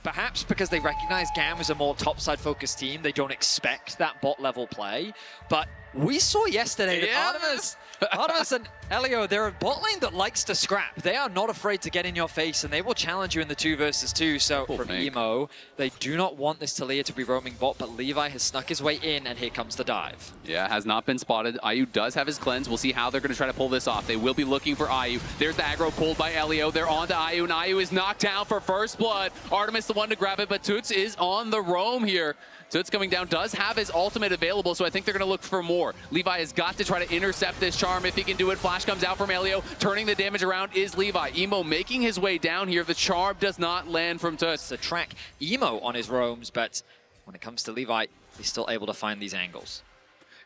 Perhaps because they recognize GAM as a more topside focused team, they don't expect that bot level play. But we saw yesterday that Artemis and Elio, they're a bot lane that likes to scrap. They are not afraid to get in your face, and they will challenge you in the 2 versus 2. So from Emo, they do not want this Talia to be roaming bot, but Levi has snuck his way in, and here comes the dive. Yeah, has not been spotted. IU does have his cleanse. We'll see how they're going to try to pull this off. They will be looking for IU. There's the aggro pulled by Elio. They're on to IU, and IU is knocked down for first blood. Artemis the one to grab it, but Toots is on the roam here. Toots coming down, does have his ultimate available, so I think they're going to look for more. Levi has got to try to intercept this charm if he can do it. Flash comes out from Elio. Turning the damage around is Levi. Emo making his way down here. The charm does not land from Toots. To track Emo on his roams, but when it comes to Levi, he's still able to find these angles.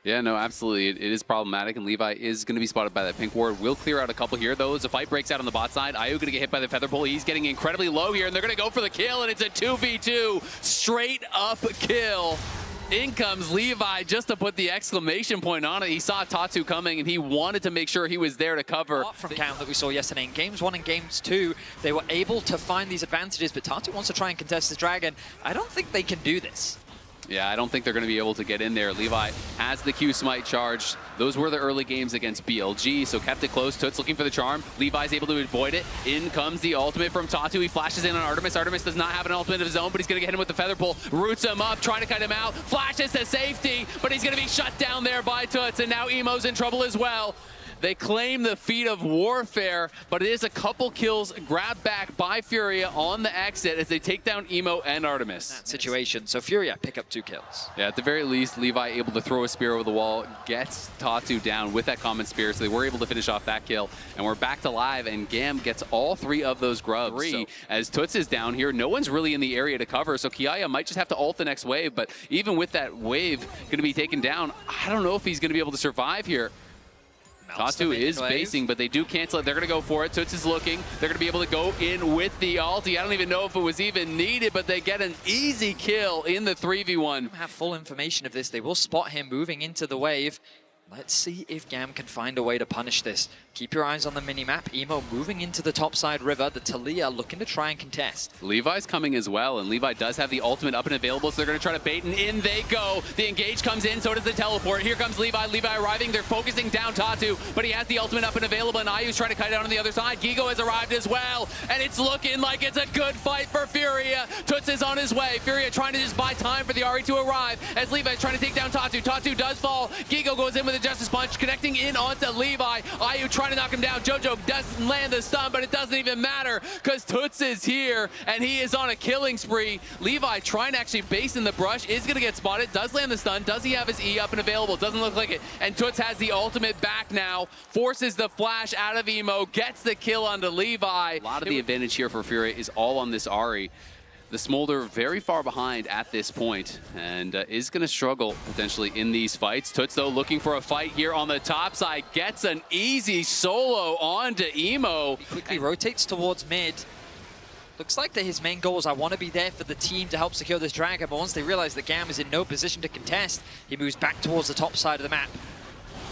Yeah, no, absolutely. It is problematic, and Levi is going to be spotted by that pink ward. Will clear out a couple here, though, as a fight breaks out on the bot side. IU going to get hit by the feather pull. He's getting incredibly low here, and they're going to go for the kill, and it's a 2v2. Straight up kill. In comes Levi just to put the exclamation point on it. He saw Tatu coming, and he wanted to make sure he was there to cover. From GAM that we saw yesterday in Games 1 and Games 2, they were able to find these advantages, but Tatu wants to try and contest this dragon. I don't think they can do this. Yeah, I don't think they're going to be able to get in there. Levi has the Q Smite charged. Those were the early games against BLG, so kept it close. Toots looking for the charm. Levi's able to avoid it. In comes the ultimate from Tatu. He flashes in on Artemis. Artemis does not have an ultimate of his own, but he's going to get him with the feather pull. Roots him up, trying to cut him out. Flashes to safety, but he's going to be shut down there by Toots, and now Emo's in trouble as well. They claim the feat of warfare, but it is a couple kills grabbed back by Furia on the exit as they take down Emo and Artemis. That situation, so Furia pick up 2 kills. Yeah, at the very least, Levi able to throw a spear over the wall, gets Tatu down with that common spear, so they were able to finish off that kill. And we're back to live, and GAM gets all 3 of those grubs. As Toots is down here, no one's really in the area to cover, so Kiaya might just have to ult the next wave, but even with that wave going to be taken down, I don't know if he's going to be able to survive here. Tatu is basing, but they do cancel it. They're going to go for it. Toots is looking. They're going to be able to go in with the ulti. I don't even know if it was even needed, but they get an easy kill in the 3v1. Have full information of this. They will spot him moving into the wave. Let's see if GAM can find a way to punish this. Keep your eyes on the minimap. Emo moving into the topside river. The Talia looking to try and contest. Levi's coming as well, and Levi does have the ultimate up and available, so they're going to try to bait, and in they go. The engage comes in, so does the teleport. Here comes Levi. Levi arriving. They're focusing down Tatu, but he has the ultimate up and available, and IU's trying to kite out on the other side. Gigo has arrived as well, and it's looking like it's a good fight for Furia. Toots is on his way. Furia trying to just buy time for the Ahri to arrive, as Levi's trying to take down Tatu. Tatu does fall. Gigo goes in with a Justice Punch, connecting in onto Levi. IU trying to knock him down. Jojo doesn't land the stun, but it doesn't even matter because Toots is here and he is on a killing spree. Levi trying to actually base in the brush, is going to get spotted, does land the stun. Does he have his E up and available? Doesn't look like it. And Toots has the ultimate back now, forces the flash out of Emo, gets the kill onto Levi. A lot of the advantage here for Furia is all on this Ahri. The Smolder very far behind at this point, and is going to struggle potentially in these fights. Toots, though, looking for a fight here on the top side. Gets an easy solo onto Emo. He quickly rotates towards mid. Looks like that his main goal is I want to be there for the team to help secure this dragon, but once they realize that GAM is in no position to contest, he moves back towards the top side of the map.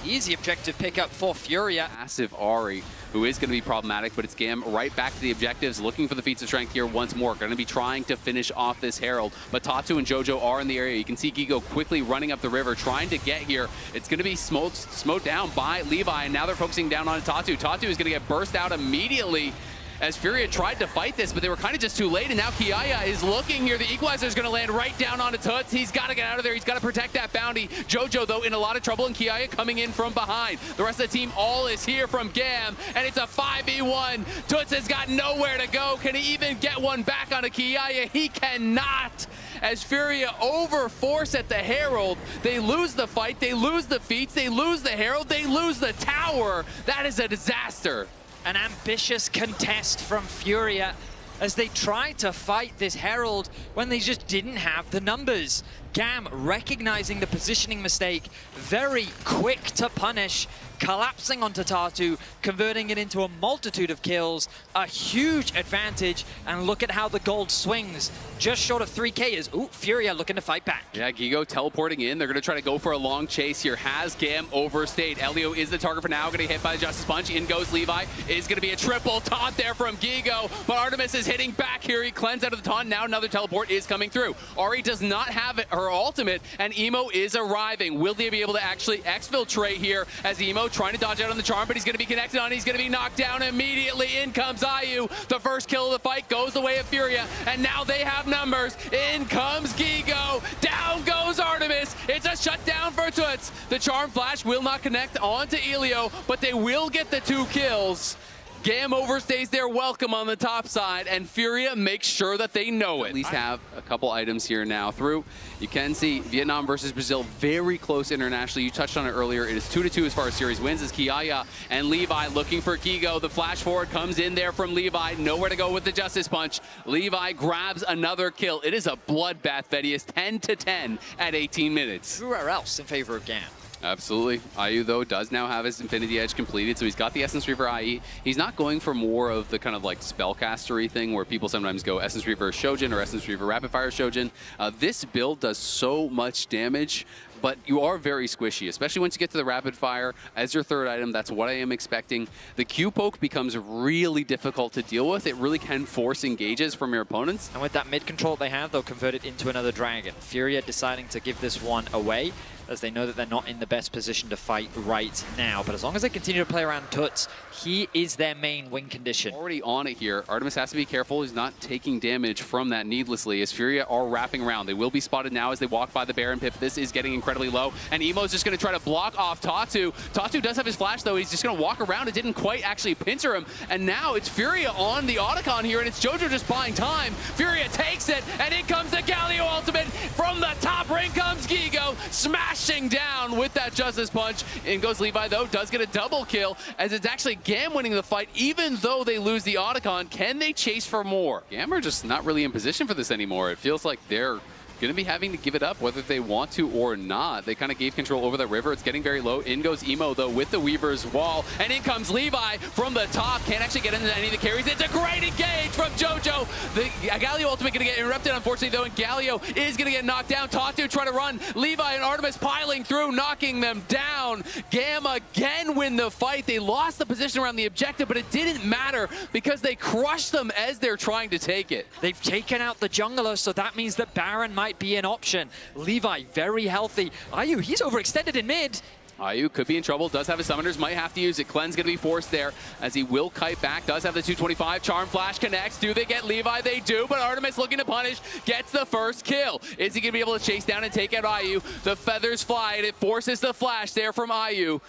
Easy objective pickup for Furia. Massive Ahri, who is going to be problematic, but it's GAM right back to the objectives, looking for the feats of strength here once more. Going to be trying to finish off this Herald, but Tatu and Jojo are in the area. You can see Gigo quickly running up the river, trying to get here. It's going to be smoked down by Levi, and now they're focusing down on Tatu. Tatu is going to get burst out immediately, as Furia tried to fight this, but they were kind of just too late, and now Kiaya is looking here. The equalizer is going to land right down onto Toots. He's got to get out of there. He's got to protect that bounty. Jojo, though, in a lot of trouble, and Kiaya coming in from behind. The rest of the team all is here from GAM, and it's a 5v1. Toots has got nowhere to go. Can he even get one back onto Kiaya? He cannot. As Furia overforce at the Herald, they lose the fight, they lose the feats, they lose the Herald, they lose the tower. That is a disaster. An ambitious contest from Furia as they tried to fight this Herald when they just didn't have the numbers. GAM recognizing the positioning mistake, very quick to punish, collapsing onto Tatu, converting it into a multitude of kills, a huge advantage, and look at how the gold swings. Just short of 3K is, ooh, Furia looking to fight back. Yeah, Gigo teleporting in. They're going to try to go for a long chase here. Has GAM overstayed. Elio is the target for now, going to get hit by the Justice Punch. In goes Levi. Is going to be a triple taunt there from Gigo, but Artemis is hitting back here. He cleansed out of the taunt. Now another teleport is coming through. Ari does not have her ultimate, and Emo is arriving. Will they be able to actually exfiltrate here as Emo trying to dodge out on the charm, but he's going to be connected on. He's going to be knocked down immediately. In comes Ayu. The first kill of the fight goes the way of Furia, and now they have numbers. In comes Gigo. Down goes Artemis. It's a shutdown for Toots. The charm flash will not connect onto Elio, but they will get the 2 kills. GAM overstays their welcome on the top side, and Furia makes sure that they know it. At least have a couple items here now through. You can see Vietnam versus Brazil very close internationally. You touched on it earlier. It is 2-2 as far as series wins as Kiaya and Levi looking for Gigo. The flash forward comes in there from Levi. Nowhere to go with the Justice Punch. Levi grabs another kill. It is a bloodbath that he is 10-10 at 18 minutes. Where else in favor of GAM? Absolutely. Ayu, though, does now have his Infinity Edge completed, so he's got the Essence Reaver IE. He's not going for more of the kind of like spellcastery thing where people sometimes go Essence Reaver Shojin or Essence Reaver Rapid Fire Shojin. This build does so much damage, but you are very squishy, especially once you get to the Rapid Fire as your third item. That's what I am expecting. The Q poke becomes really difficult to deal with. It really can force engages from your opponents. And with that mid control they have, they'll convert it into another dragon. Furia deciding to give this one away, as they know that they're not in the best position to fight right now. But as long as they continue to play around Toots, he is their main win condition. Already on it here. Artemis has to be careful. He's not taking damage from that needlessly, as Furia are wrapping around. They will be spotted now as they walk by the Baron Pip. This is getting incredibly low, and Emo's just going to try to block off Tatu. Tatu does have his flash, though. He's just going to walk around. It didn't quite actually pincer him, and now it's Furia on the Otacon here, and it's Jojo just buying time. Furia takes it, and in comes the Galio ultimate. From the top ring comes Gigo, smashing down with that Justice Punch. In goes Levi, though, does get a double kill, as it's actually GAM winning the fight, even though they lose the Otacon. Can they chase for more? GAM are just not really in position for this anymore. It feels like they're going to be having to give it up whether they want to or not. They kind of gave control over the river. It's getting very low. In goes Emo, though, with the Weaver's Wall. And in comes Levi from the top. Can't actually get into any of the carries. It's a great engage from Jojo. The Galio ultimate going to get interrupted, unfortunately, though, and Galio is going to get knocked down. Tatu trying to run. Levi and Artemis piling through, knocking them down. GAM again win the fight. They lost the position around the objective, but it didn't matter because they crushed them as they're trying to take it. They've taken out the jungler, so that means that Baron might be an option. Levi, very healthy. Ayu, he's overextended in mid. Ayu could be in trouble, does have his summoners, might have to use it. Clean's going to be forced there as he will kite back, does have the 225. Charm Flash connects. Do they get Levi? They do, but Artemis looking to punish, gets the first kill. Is he going to be able to chase down and take out Ayu? The feathers fly, and it forces the flash there from Ayu.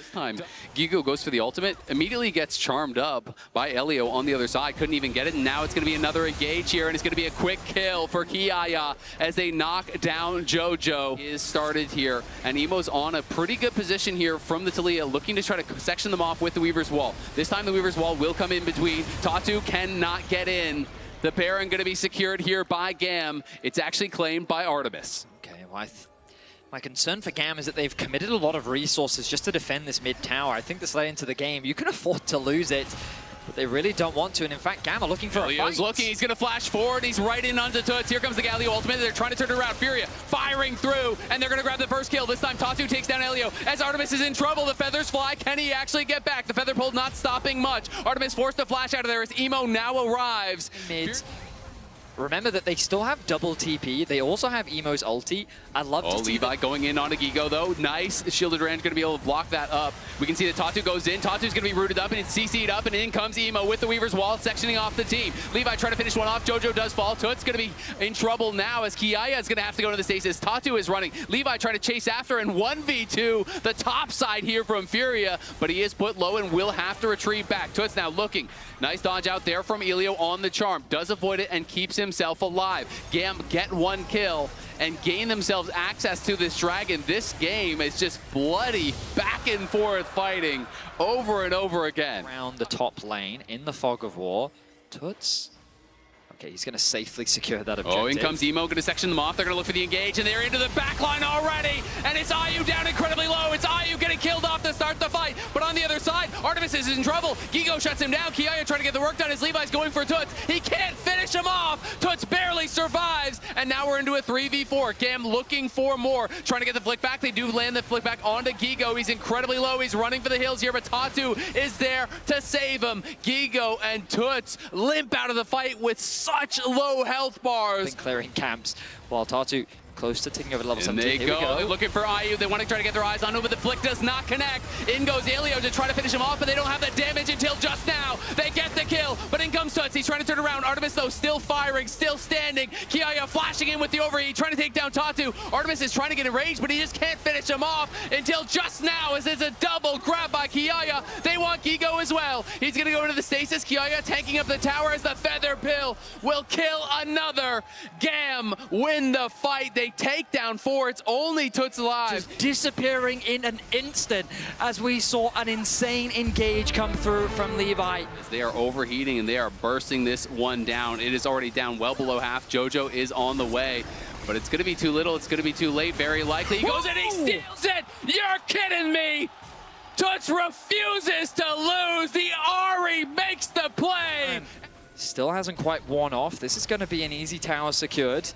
Gigo goes for the ultimate, immediately gets charmed up by Elio on the other side, couldn't even get it, and now it's going to be another engage here, and it's going to be a quick kill for Kiaya as they knock down Jojo. Is started here, and Emo's on a pretty good position here from the Talia, looking to try to section them off with the Weaver's Wall. This time the Weaver's Wall will come in between. Tatu cannot get in. The Baron going to be secured here by GAM. It's actually claimed by Artemis. Okay, well, my concern for GAM is that they've committed a lot of resources just to defend this mid tower. I think this late into the game, you can afford to lose it, but they really don't want to. And in fact, GAM are looking for a fight. He's looking, he's going to flash forward. He's right in onto Toots. Here comes the Galio ultimate. They're trying to turn it around. Furia firing through, and they're going to grab the first kill. This time, Tatu takes down Elio. As Artemis is in trouble, the feathers fly. Can he actually get back? The feather pull not stopping much. Artemis forced to flash out of there as Emo now arrives. Mid. Remember that they still have double TP. They also have Emo's ulti. I love to see Levi going in on a Gigo, though. Nice. Shielded Rand's going to be able to block that up. We can see that Tatu goes in. Tatu's going to be rooted up, and it's CC'd up, and in comes Emo with the Weaver's Wall, sectioning off the team. Levi trying to finish one off. Jojo does fall. Toot's going to be in trouble now as Kiaya is going to have to go to the stasis. Tatu is running. Levi trying to chase after, and 1v2 the top side here from Furia, but he is put low and will have to retrieve back. Toot's now looking. Nice dodge out there from Elio on the charm. Does avoid it and keeps himself alive. GAM get one kill and gain themselves access to this dragon. This game is just bloody back and forth fighting over and over again. Around the top lane in the fog of war, Toots Okay, he's going to safely secure that objective. Oh, in comes Emo, going to section them off. They're going to look for the engage, and they're into the back line already. And it's IU down incredibly low. It's IU getting killed off to start the fight. But on the other side, Artemis is in trouble. Gigo shuts him down. Kiaya trying to get the work done as Levi's going for Toots. He can't finish him off. Toots barely survives. And now we're into a 3v4. GAM looking for more. Trying to get the flick back. They do land the flick back onto Gigo. He's incredibly low. He's running for the hills here, but Tatu is there to save him. Gigo and Toots limp out of the fight with such low health bars. Clearing camps while Tatu close to taking over level 17. And they go. They're looking for IU. They want to try to get their eyes on him, but the flick does not connect. In goes Elio to try to finish him off, but they don't have the damage until just now. They get the kill, but in comes Toots. He's trying to turn around. Artemis, though, still firing, still standing. Kiaya flashing in with the overheat, trying to take down Tatu. Artemis is trying to get enraged, but he just can't finish him off until just now, as it's a double grab by Kiaya. They want Gigo as well. He's going to go into the stasis. Kiaya tanking up the tower as the Feather Pill will kill another. GAM win the fight. They take down 4. It's only Toots alive. Just disappearing in an instant as we saw an insane engage come through from Levi. They are overheating and they are bursting this one down. It is already down well below half. JoJo is on the way, but it's going to be too little. It's going to be too late, very likely. He goes and he steals it. You're kidding me. Toots refuses to lose. The Ari makes the play. Still hasn't quite worn off. This is going to be an easy tower secured.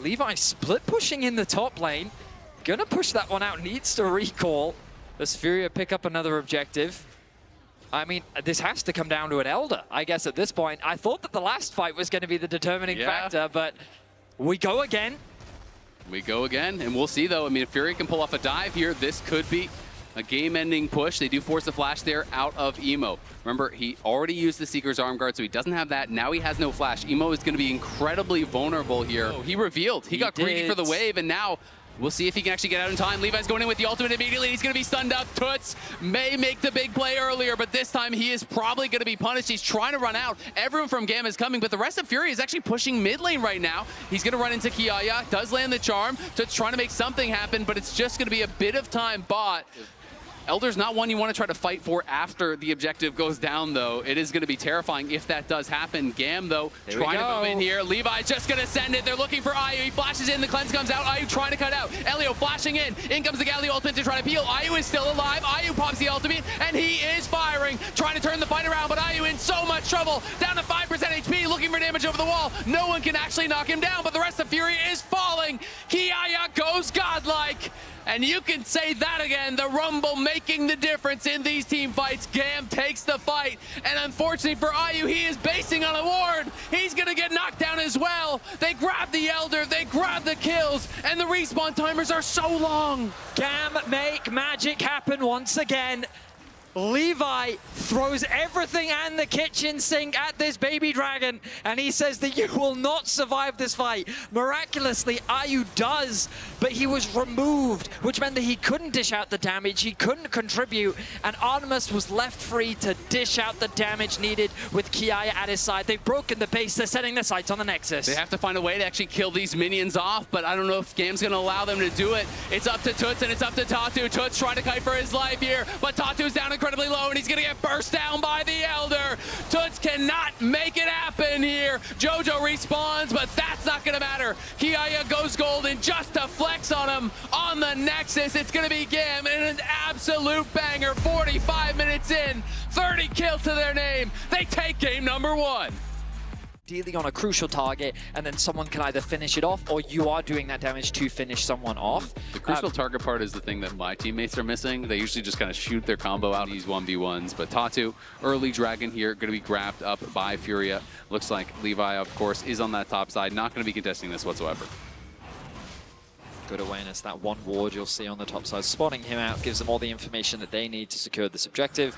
Levi split pushing in the top lane. Gonna push that one out, needs to recall. Does Furia pick up another objective? I mean, this has to come down to an Elder, I guess, at this point. I thought that the last fight was going to be the determining factor, but we go again. We go again, and we'll see, though. I mean, if Furia can pull off a dive here, this could be a game-ending push. They do force the flash there out of Emo. Remember, he already used the Seeker's Arm Guard, so he doesn't have that. Now he has no flash. Emo is going to be incredibly vulnerable here. Oh, he revealed. He got greedy for the wave, and now we'll see if he can actually get out in time. Levi's going in with the ultimate immediately. He's going to be stunned up. Toots may make the big play earlier, but this time he is probably going to be punished. He's trying to run out. Everyone from GAM is coming, but the rest of Furia is actually pushing mid lane right now. He's going to run into Kiaya. Does land the charm. Toots trying to make something happen, but it's just going to be a bit of time bought. Elder's not one you want to try to fight for after the objective goes down, though. It is going to be terrifying if that does happen. GAM, though, trying to move in here. Levi's just going to send it. They're looking for IU. He flashes in. The cleanse comes out. IU trying to cut out. Elio flashing in. In comes the Galio ultimate to try to peel. IU is still alive. IU pops the ultimate, and he is firing, trying to turn the fight around, but IU in so much trouble. Down to 5% HP, looking for damage over the wall. No one can actually knock him down, but the rest of Furia is falling. Kiaya goes godlike. And you can say that again, the Rumble making the difference in these team fights. GAM takes the fight, and unfortunately for IU, he is basing on a ward. He's gonna get knocked down as well. They grab the Elder, they grab the kills, and the respawn timers are so long. GAM make magic happen once again. Levi throws everything and the kitchen sink at this baby dragon, and he says that you will not survive this fight. Miraculously, IU does, but he was removed, which meant that he couldn't dish out the damage, he couldn't contribute, and Artemis was left free to dish out the damage needed with Kiaya at his side. They've broken the base, they're setting their sights on the Nexus. They have to find a way to actually kill these minions off, but I don't know if GAM's gonna allow them to do it. It's up to Toots and it's up to Tatu. Toots trying to kite for his life here, but Tatu's down incredibly low, and he's gonna get burst down by the Elder. Toots cannot make it happen here. JoJo respawns, but that's not gonna matter. Kiaya goes golden just to flex on him on the Nexus. It's gonna be GAM and an absolute banger. 45 minutes in, 30 kills to their name. They take game number 1. Dealing on a crucial target, and then someone can either finish it off, or you are doing that damage to finish someone off. The crucial target part is the thing that my teammates are missing. They usually just kind of shoot their combo out these 1v1s, but Tatu, early dragon here, going to be grabbed up by Furia. Looks like Levi, of course, is on that top side, not going to be contesting this whatsoever. Good awareness, that one ward you'll see on the top side. Spotting him out gives them all the information that they need to secure this objective.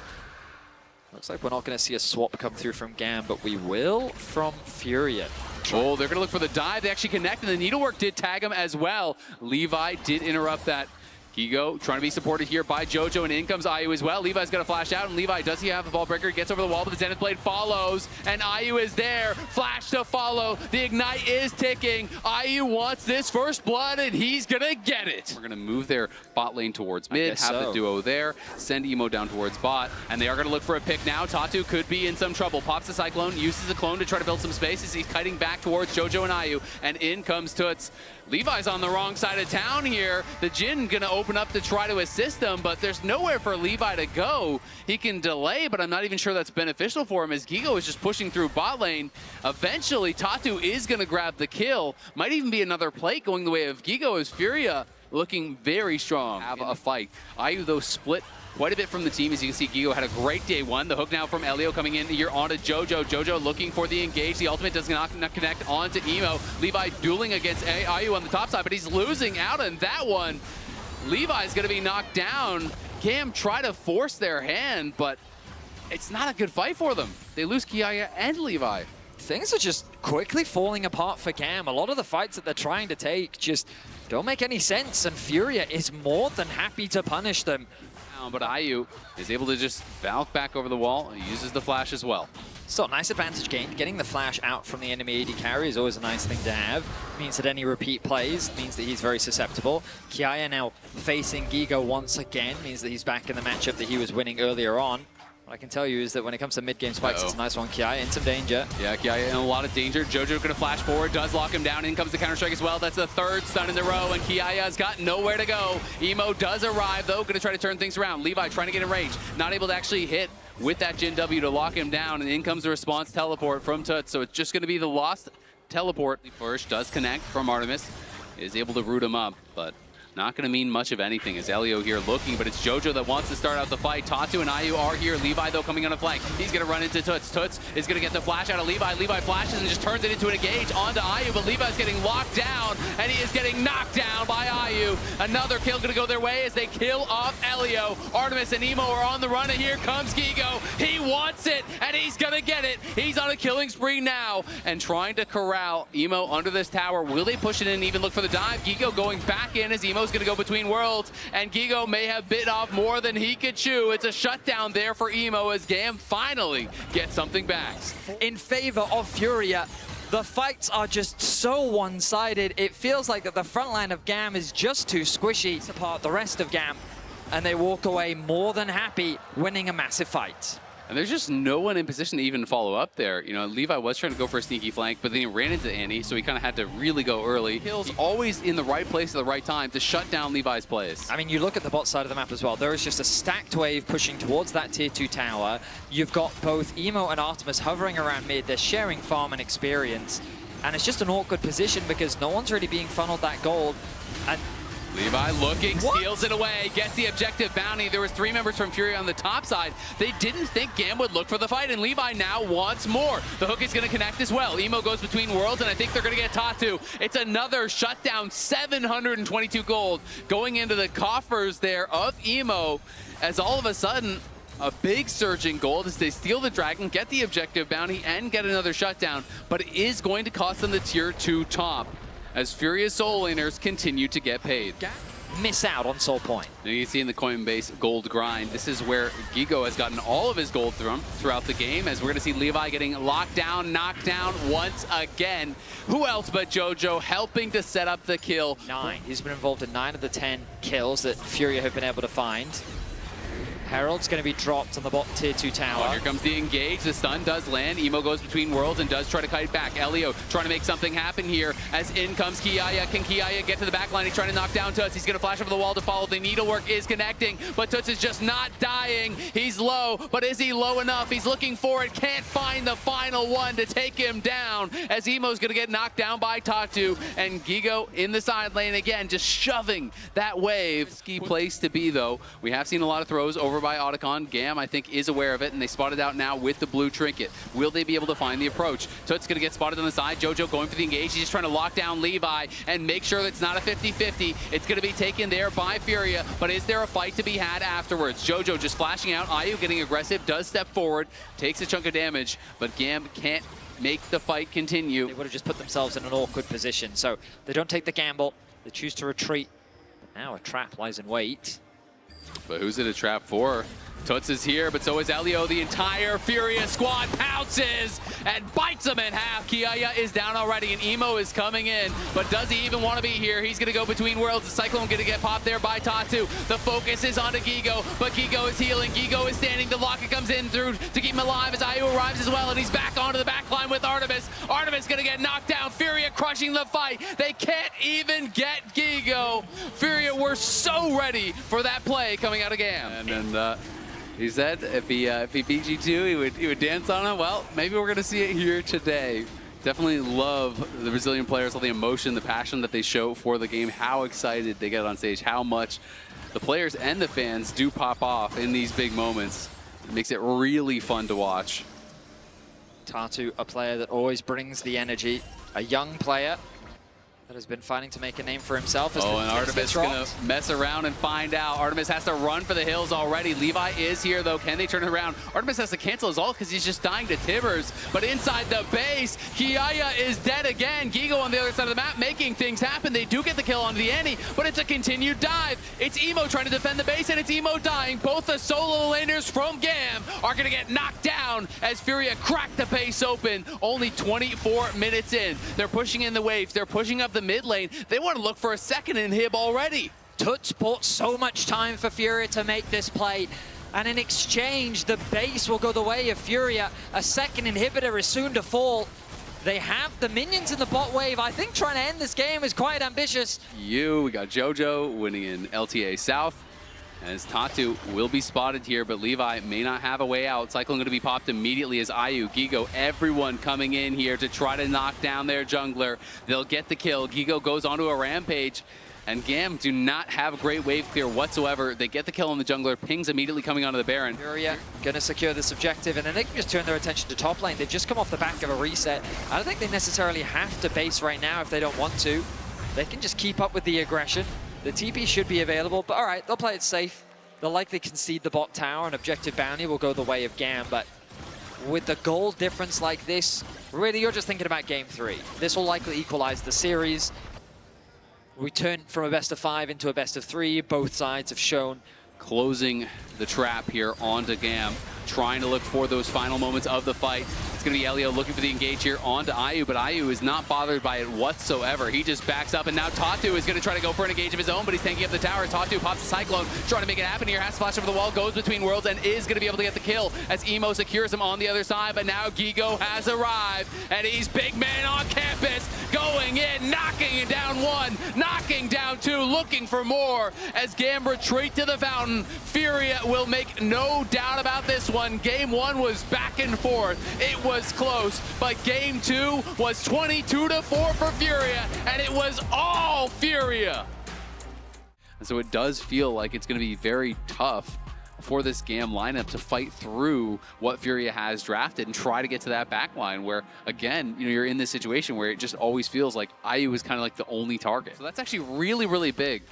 Looks like we're not going to see a swap come through from GAM, but we will from Furia. Oh, they're going to look for the dive. They actually connect, and the needlework did tag him as well. Levi did interrupt that. Gigo trying to be supported here by Jojo, and in comes Ayu as well. Levi's got to flash out, and Levi, does he have the ball breaker? Gets over the wall, but the Zenith Blade follows, and Ayu is there. Flash to follow. The Ignite is ticking. Ayu wants this first blood, and he's going to get it. We're going to move their bot lane towards mid, have the duo there, send Emo down towards bot, and they are going to look for a pick now. Tatu could be in some trouble. Pops the Cyclone, uses the clone to try to build some space as he's kiting back towards Jojo and Ayu, and in comes Toots. Levi's on the wrong side of town here. The Jin gonna open up to try to assist him, but there's nowhere for Levi to go. He can delay, but I'm not even sure that's beneficial for him as Gigo is just pushing through bot lane. Eventually, Tatu is gonna grab the kill. Might even be another plate going the way of Gigo as Furia looking very strong. Have a fight. Ayu, though, split quite a bit from the team. As you can see, Gigo had a great day one. The hook now from Elio coming in here onto Jojo. Jojo looking for the engage. The ultimate does not connect onto Emo. Levi dueling against Ayu on the top side, but he's losing out on that one. Levi's going to be knocked down. GAM try to force their hand, but it's not a good fight for them. They lose Kiaya and Levi. Things are just quickly falling apart for GAM. A lot of the fights that they're trying to take just don't make any sense, and Furia is more than happy to punish them. But Ayu is able to just bounce back over the wall. He uses the flash as well. So nice advantage gained. Getting the flash out from the enemy AD carry is always a nice thing to have. Means that any repeat plays means that he's very susceptible. Kiaya now facing Gigo once again means that he's back in the matchup that he was winning earlier on. What I can tell you is that when it comes to mid-game spikes, it's a nice one. Kiaya in some danger. Yeah, Kiaya in a lot of danger. Jojo gonna flash forward, does lock him down. In comes the counter-strike as well. That's the third stun in a row, and Kiaya's got nowhere to go. Emo does arrive, though, gonna try to turn things around. Levi trying to get in range, not able to actually hit with that Jin W to lock him down, and in comes the response teleport from Toots. So it's just gonna be the lost teleport. First does connect from Artemis, is able to root him up, but not going to mean much of anything as Elio here looking, but it's Jojo that wants to start out the fight. Tatu and Ayu are here. Levi, though, coming on a flank. He's going to run into Toots. Toots is going to get the flash out of Levi. Levi flashes and just turns it into an engage onto Ayu, but Levi's getting locked down, and he is getting knocked down by Ayu. Another kill going to go their way as they kill off Elio. Artemis and Emo are on the run, and here comes Gigo. He wants it, and he's going to get it. He's on a killing spree now, and trying to corral Emo under this tower. Will they push it in and even look for the dive? Gigo going back in as Emo's going to go between worlds, and Gigo may have bit off more than he could chew. It's a shutdown there for Emo as GAM finally gets something back. In favor of Furia, the fights are just so one-sided. It feels like that the front line of GAM is just too squishy apart the rest of GAM, and they walk away more than happy winning a massive fight. And there's just no one in position to even follow up there. You know, Levi was trying to go for a sneaky flank, but then he ran into Annie, so he kind of had to really go early. Kills always in the right place at the right time to shut down Levi's plays. I mean, you look at the bot side of the map as well. There is just a stacked wave pushing towards that tier 2 tower. You've got both Emo and Artemis hovering around mid. They're sharing farm and experience. And it's just an awkward position because no one's really being funneled that gold. And Levi looking, steals it away, gets the objective bounty. There was 3 members from Furia on the top side. They didn't think GAM would look for the fight, and Levi now wants more. The hook is going to connect as well. Emo goes between worlds, and I think they're going to get Tatu. It's another shutdown, 722 gold going into the coffers there of Emo, as all of a sudden, a big surge in gold as they steal the dragon, get the objective bounty, and get another shutdown. But it is going to cost them the tier 2 top, as Furia's soul laners continue to get paid. Miss out on soul point. Now you can see in the Coinbase gold grind, this is where Gigo has gotten all of his gold throughout the game, as we're going to see Levi getting locked down, knocked down once again. Who else but Jojo helping to set up the kill? 9. He's been involved in 9 of the 10 kills that Furia have been able to find. Herald's going to be dropped on the bot tier 2 tower. Oh, here comes the engage. The stun does land. Emo goes between worlds and does try to kite back. Elio trying to make something happen here as in comes Kiaya. Can Kiaya get to the back line? He's trying to knock down Toots. He's going to flash over the wall to follow. The needlework is connecting, but Toots is just not dying. He's low, but is he low enough? He's looking for it. Can't find the final one to take him down as Emo's going to get knocked down by Tatu, and Gigo in the side lane again, just shoving that wave. Ski place to be, though. We have seen a lot of throws over by Otacon. GAM, I think, is aware of it, and they spot it out now with the blue trinket. Will they be able to find the approach? Toots going to get spotted on the side. Jojo going for the engage. He's just trying to lock down Levi and make sure that it's not a 50-50. It's going to be taken there by Furia, but is there a fight to be had afterwards? Jojo just flashing out. Ayu getting aggressive, does step forward, takes a chunk of damage, but GAM can't make the fight continue. They would have just put themselves in an awkward position, so they don't take the gamble. They choose to retreat. Now a trap lies in wait. But who's it a trap for? Toots is here, but so is Elio. The entire Furia squad pounces and bites him in half. Kiaya is down already, and Emo is coming in. But does he even want to be here? He's going to go between worlds. The Cyclone going to get popped there by Tatu. The focus is onto Gigo, but Gigo is healing. Gigo is standing. The locket comes in through to keep him alive as Ayu arrives as well, and he's back onto the back line with Artemis. Artemis going to get knocked down. Furia crushing the fight. They can't even get Gigo. Furia were so ready for that play coming out of GAM. And he said if he beat G2, he would dance on it. Well, maybe we're going to see it here today. Definitely love the Brazilian players, all the emotion, the passion that they show for the game, how excited they get on stage, how much the players and the fans do pop off in these big moments. It makes it really fun to watch. Tatu, a player that always brings the energy, a young player that has been fighting to make a name for himself. Oh, and Artemis gonna mess around and find out. Artemis has to run for the hills already. Levi is here though. Can they turn it around? Artemis has to cancel his ult because he's just dying to Tibbers. But inside the base, Kiaya is dead again. Gigo on the other side of the map making things happen. They do get the kill onto the Annie, but it's a continued dive. It's Emo trying to defend the base, and it's Emo dying. Both the solo laners from GAM are gonna get knocked down as Furia crack the base open. Only 24 minutes in. They're pushing in the waves. They're pushing up the mid lane. They want to look for a second inhib already. Toots bought so much time for Furia to make this play, and in exchange, the base will go the way of Furia. A second inhibitor is soon to fall. They have the minions in the bot wave. I think trying to end this game is quite ambitious. We got Jojo winning in LTA South, as Tatu will be spotted here, but Levi may not have a way out. Cyclone going to be popped immediately as Ayu, Gigo, everyone coming in here to try to knock down their jungler. They'll get the kill. Gigo goes onto a rampage, and GAM do not have a great wave clear whatsoever. They get the kill on the jungler. Ping's immediately coming onto the Baron. Furia going to secure this objective, and then they can just turn their attention to top lane. They've just come off the back of a reset. I don't think they necessarily have to base right now if they don't want to. They can just keep up with the aggression. The TP should be available, but all right, they'll play it safe. They'll likely concede the bot tower, and objective bounty will go the way of GAM, but with the goal difference like this, really you're just thinking about game 3. This will likely equalize the series. We turn from a best of 5 into a best of 3. Both sides have shown. Closing the trap here onto GAM, trying to look for those final moments of the fight. It's going to be Elio looking for the engage here onto Ayu, but Ayu is not bothered by it whatsoever. He just backs up, and now Tatu is going to try to go for an engage of his own, but he's taking up the tower. Tatu pops the Cyclone, trying to make it happen here. Has to flash over the wall, goes between worlds, and is going to be able to get the kill as Emo secures him on the other side, but now Gigo has arrived, and he's big man on campus, going in, knocking it down 1, knocking down 2, looking for more as GAM retreat to the fountain. Furia will make no doubt about this one. Game 1 was back and forth. It was close, but game 2 was 22-4 for Furia, and it was all Furia. And so it does feel like it's going to be very tough for this GAM lineup to fight through what Furia has drafted and try to get to that back line where, again, you're in this situation where it just always feels like Ayu is kind of like the only target. So that's actually really, really big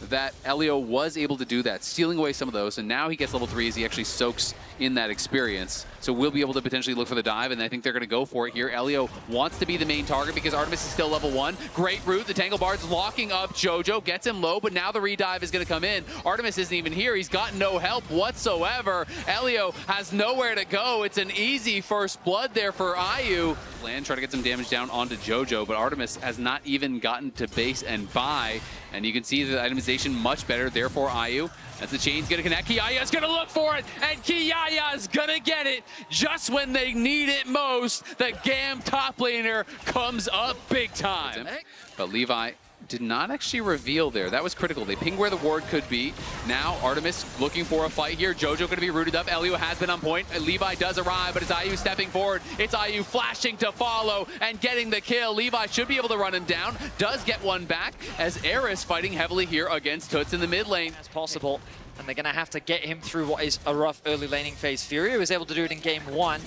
that Elio was able to do that, stealing away some of those, and now he gets level 3 as he actually soaks in that experience. So we'll be able to potentially look for the dive, and I think they're going to go for it here. Elio wants to be the main target because Artemis is still level 1. Great route. The Tangle Bard's locking up Jojo, gets him low, but now the redive is going to come in. Artemis isn't even here. He's got no help whatsoever. Elio has nowhere to go. It's an easy first blood there for Ayu. Land try to get some damage down onto Jojo, but Artemis has not even gotten to base and buy, and you can see the itemization much better there for Ayu. As the chain's gonna connect, Kiaya's gonna look for it, and Kiaya's gonna get it just when they need it most. The GAM top laner comes up big time. But Levi did not actually reveal there. That was critical. They pinged where the ward could be. Now Artemis looking for a fight here. Jojo gonna be rooted up. Elio has been on point. Levi does arrive, but it's Ayu stepping forward. It's Ayu flashing to follow and getting the kill. Levi should be able to run him down. Does get one back as Eris fighting heavily here against Toots in the mid lane. As possible, and they're gonna have to get him through what is a rough early laning phase. Furia was able to do it in game 1.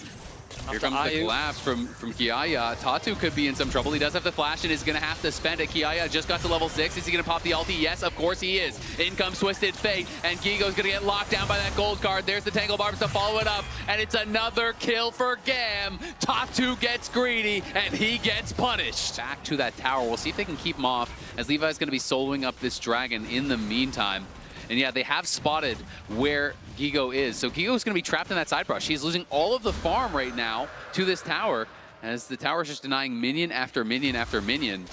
Here comes the collapse from Kiaya. Tatu could be in some trouble. He does have the flash and is going to have to spend it. Kiaya just got to level 6. Is he going to pop the ulti? Yes, of course he is. In comes Twisted Fate, and Gigo's going to get locked down by that gold card. There's the Tangle Barbs to follow it up, and it's another kill for GAM. Tatu gets greedy, and he gets punished. Back to that tower. We'll see if they can keep him off, as Levi's going to be soloing up this dragon in the meantime. And yeah, they have spotted where Gigo is. So Gigo's going to be trapped in that side brush. He's losing all of the farm right now to this tower, as the tower is just denying minion after minion after minion.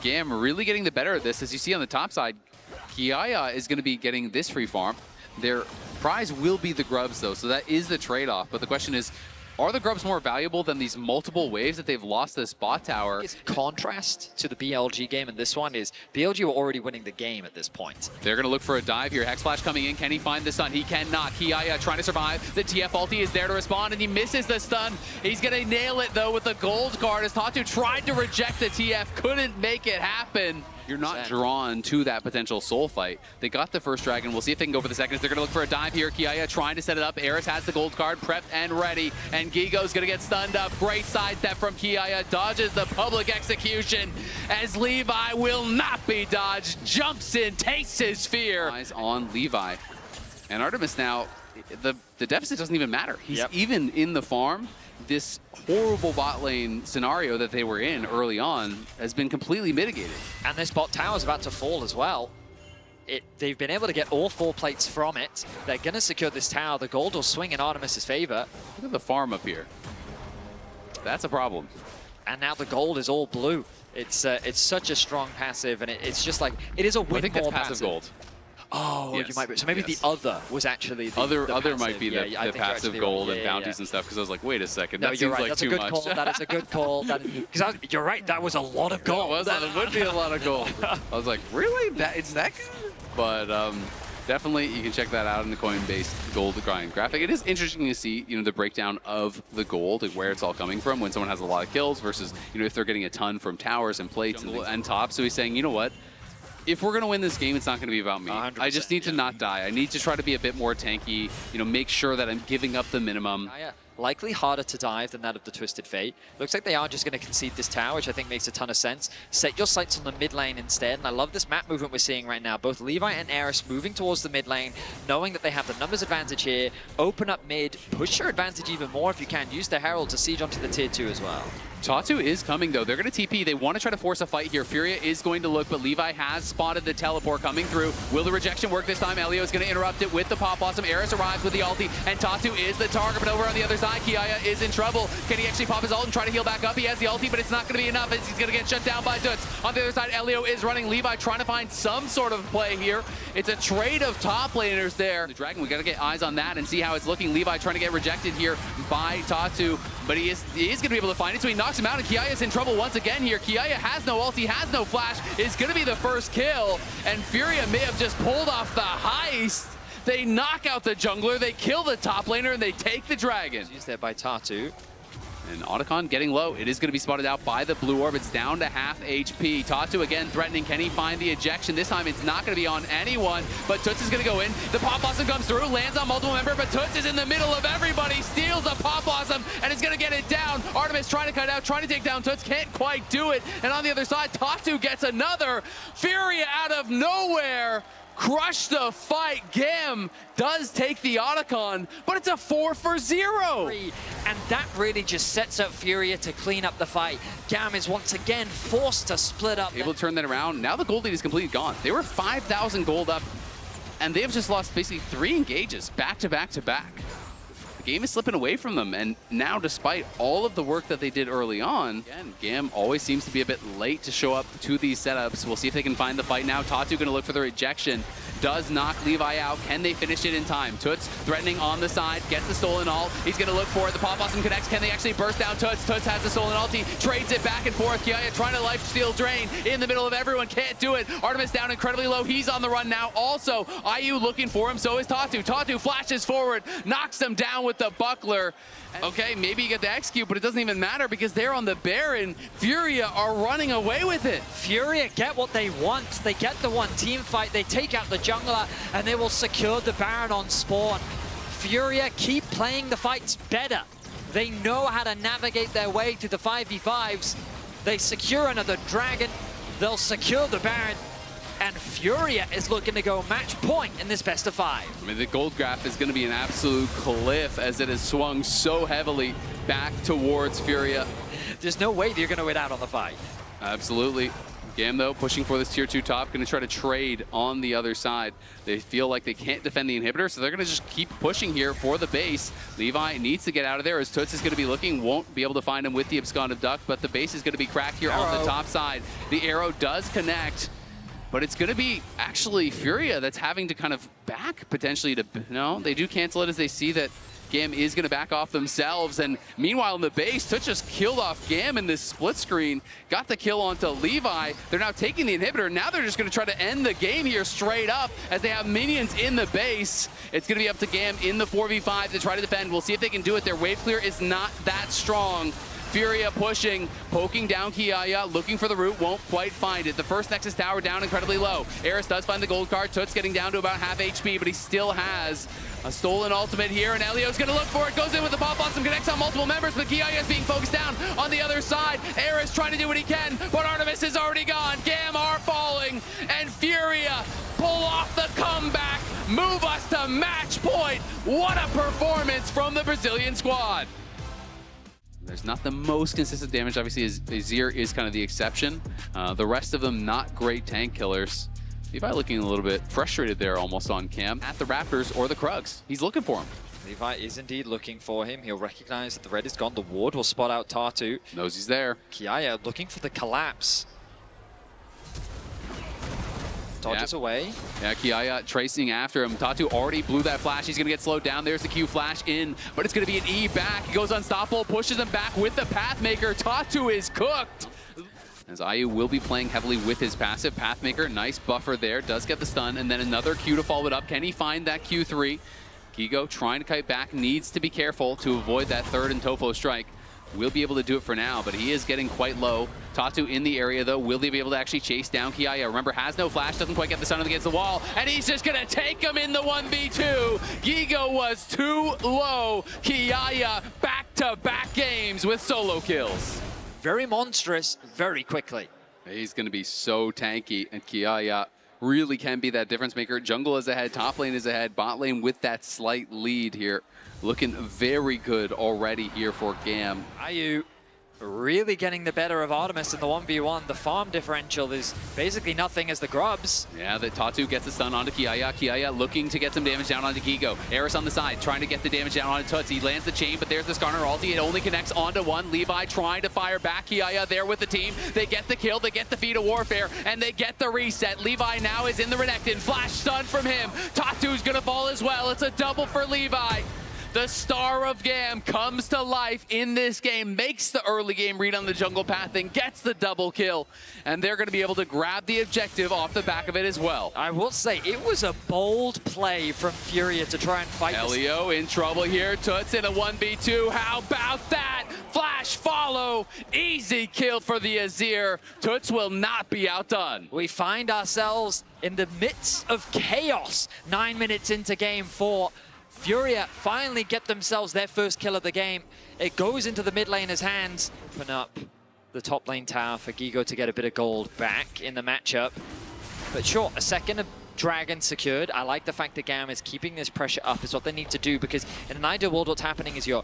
GAM really getting the better of this. As you see on the top side, Kiaya is going to be getting this free farm. Their prize will be the grubs, though, so that is the trade-off. But the question is, are the grubs more valuable than these multiple waves that they've lost this bot tower? Its contrast to the BLG game in this one is BLG were already winning the game at this point. They're going to look for a dive here. Hex Flash coming in. Can he find the stun? He cannot. Kiaya trying to survive. The TF ulti is there to respond, and he misses the stun. He's going to nail it, though, with the gold card, as Tatu tried to reject the TF, couldn't make it happen. You're not drawn to that potential soul fight. They got the first dragon. We'll see if they can go for the second. They're going to look for a dive here. Kiaya trying to set it up. Eris has the gold card prepped and ready. And Gigo's going to get stunned up. Great sidestep from Kiaya. Dodges the public execution, as Levi will not be dodged. Jumps in, takes his fear. Eyes on Levi. And Artemis now, the deficit doesn't even matter. He's even in the farm. This horrible bot lane scenario that they were in early on has been completely mitigated. And this bot tower is about to fall as well. They've been able to get all 4 plates from it. They're going to secure this tower. The gold will swing in Artemis' favor. Look at the farm up here. That's a problem. And now the gold is all blue. It's such a strong passive, and it's just like, it is a win. I think that's passive gold. Oh, yes. You might be. So maybe the other was actually the other might be the passive gold and bounties and stuff, because I was like, wait a second, no, that seems like too much. That is a good call. Because you're right, that was a lot of gold. It would be a lot of gold. I was like, really? It's that good? But definitely, you can check that out in the Coinbase gold grind graphic. It is interesting to see, the breakdown of the gold and where it's all coming from when someone has a lot of kills versus, if they're getting a ton from towers and plates and top. So he's saying, you know what? If we're going to win this game, it's not going to be about me. I just need to not die. I need to try to be a bit more tanky, make sure that I'm giving up the minimum. Likely harder to dive than that of the Twisted Fate. Looks like they are just going to concede this tower, which I think makes a ton of sense. Set your sights on the mid lane instead, and I love this map movement we're seeing right now. Both Levi and Eris moving towards the mid lane, knowing that they have the numbers advantage here. Open up mid, push your advantage even more if you can. Use the Herald to siege onto the tier 2 as well. Tatu is coming, though. They're going to TP. They want to try to force a fight here. Furia is going to look, but Levi has spotted the teleport coming through. Will the rejection work this time? Elio is going to interrupt it with the Pop Blossom. Eris arrives with the ulti, and Tatu is the target. But over on the other side, Kiaya is in trouble. Can he actually pop his ult and try to heal back up? He has the ulti, but it's not going to be enough, as he's going to get shut down by Toots. On the other side, Elio is running. Levi trying to find some sort of play here. It's a trade of top laners there. The Dragon, we got to get eyes on that and see how it's looking. Levi trying to get rejected here by Tatu, but he is going to be able to find it, so he knocks him out, and Kiaya is in trouble once again here. Kiaya has no ult, he has no flash, is going to be the first kill, and Furia may have just pulled off the heist. They knock out the jungler, they kill the top laner, and they take the dragon. Used there by Tatu. And Otacon getting low. It is going to be spotted out by the blue orb. It's down to half HP. Tatu again threatening. Can he find the ejection? This time it's not going to be on anyone, but Toots is going to go in. The Pop Blossom comes through, lands on multiple member, but Toots is in the middle of everybody, steals a Pop Blossom, and is going to get it down. Artemis trying to cut out, trying to take down Toots, can't quite do it. And on the other side, Tatu gets another. Furia out of nowhere. Crush the fight. GAM does take the Otacon, but it's a 4-for-0. And that really just sets up Furia to clean up the fight. GAM is once again forced to split up. Able to turn that around. Now the gold lead is completely gone. They were 5,000 gold up, and they have just lost basically 3 engages back to back to back. The game is slipping away from them, and now despite all of the work that they did early on, again, GAM always seems to be a bit late to show up to these setups. We'll see if they can find the fight now. Tatu going to look for the rejection. Does knock Levi out. Can they finish it in time? Toots threatening on the side, gets the stolen ult. He's going to look for it. The Pop Blossom connects. Can they actually burst down Toots? Toots has the stolen ulti, trades it back and forth. Kiaya trying to lifesteal drain in the middle of everyone. Can't do it. Artemis down incredibly low. He's on the run now. Also, IU looking for him. So is Tatu. Tatu flashes forward, knocks him down with the buckler. Okay, maybe you get the execute, but it doesn't even matter because they're on the Baron. Furia are running away with it. Furia get what they want. They get the one team fight. They take out the jungler, and they will secure the Baron on spawn. Furia keep playing the fights better They know how to navigate their way to the 5v5s. They secure another Dragon. They'll secure the Baron. And Furia is looking to go match point in this best of 5. I mean, the gold graph is going to be an absolute cliff as it has swung so heavily back towards Furia. There's no way they're going to win out on the fight. Absolutely. GAM, though, pushing for this tier 2 top, going to try to trade on the other side. They feel like they can't defend the inhibitor, so they're going to just keep pushing here for the base. Levi needs to get out of there as Toots is going to be looking, won't be able to find him with the Absconded Duck, but the base is going to be cracked here on the top side. The arrow does connect, but it's going to be actually Furia that's having to kind of back potentially to, no, they do cancel it as they see that GAM is going to back off themselves, and meanwhile in the base, Toots just killed off GAM in this split screen, got the kill onto Levi. They're now taking the inhibitor. Now they're just going to try to end the game here straight up as they have minions in the base. It's going to be up to GAM in the 4v5 to try to defend. We'll see if they can do it. Their wave clear is not that strong. Furia pushing, poking down Kiaya, looking for the root, won't quite find it. The first Nexus tower down incredibly low. Eris does find the gold card. Toots getting down to about half HP, but he still has a stolen ultimate here, and Elio's gonna look for it. Goes in with the pop blossom, connects on multiple members, but Kiaya is being focused down on the other side. Eris trying to do what he can, but Artemis is already gone. GAM are falling, and Furia pull off the comeback, move us to match point. What a performance from the Brazilian squad. There's not the most consistent damage. Obviously, Azir is kind of the exception. The rest of them, not great tank killers. Levi looking a little bit frustrated there almost on cam at the Raptors or the Krugs. He's looking for him. Levi is indeed looking for him. He'll recognize that the red is gone. The ward will spot out Tartu. Knows he's there. Kiaya looking for the collapse. Dodges away. Yeah, Kiaya tracing after him. Tatu already blew that flash. He's going to get slowed down. There's the Q flash in, but it's going to be an E back. He goes unstoppable, pushes him back with the Pathmaker. Tatu is cooked. As IU will be playing heavily with his passive. Pathmaker, nice buffer there. Does get the stun, and then another Q to follow it up. Can he find that Q3? Gigo trying to kite back. Needs to be careful to avoid that third and Tofo strike. Will be able to do it for now, but he is getting quite low. Tatu in the area, though. Will they be able to actually chase down Kiaya? Remember, has no flash, doesn't quite get the stun against the wall, and he's just going to take him in the 1v2. Gigo was too low. Kiaya back-to-back games with solo kills. Very monstrous, very quickly. He's going to be so tanky, and Kiaya really can be that difference maker. Jungle is ahead, top lane is ahead, bot lane with that slight lead here. Looking very good already here for GAM. IU really getting the better of Artemis in the 1v1. The farm differential is basically nothing as the grubs. Yeah, the Tatu gets the stun onto Kiaya. Kiaya looking to get some damage down onto Gigo. Eris on the side, trying to get the damage down onto Toots. He lands the chain, but there's the Skarner ulti. It only connects onto one. Levi trying to fire back. Kiaya there with the team. They get the kill, they get the feat of warfare, and they get the reset. Levi now is in the Renekton. Flash stun from him. Tatu's gonna fall as well. It's a double for Levi. The star of GAM comes to life in this game, makes the early game read on the jungle path and gets the double kill. And they're going to be able to grab the objective off the back of it as well. I will say, it was a bold play from Furia to try and fight Elio in trouble here. Toots in a 1v2. How about that? Flash follow. Easy kill for the Azir. Toots will not be outdone. We find ourselves in the midst of chaos. 9 minutes into game 4. Furia finally get themselves their first kill of the game. It goes into the mid laner's hands. Open up the top lane tower for Gigo to get a bit of gold back in the matchup. But sure, a second of Dragon secured. I like the fact that GAM is keeping this pressure up is what they need to do, because in an ideal world what's happening is the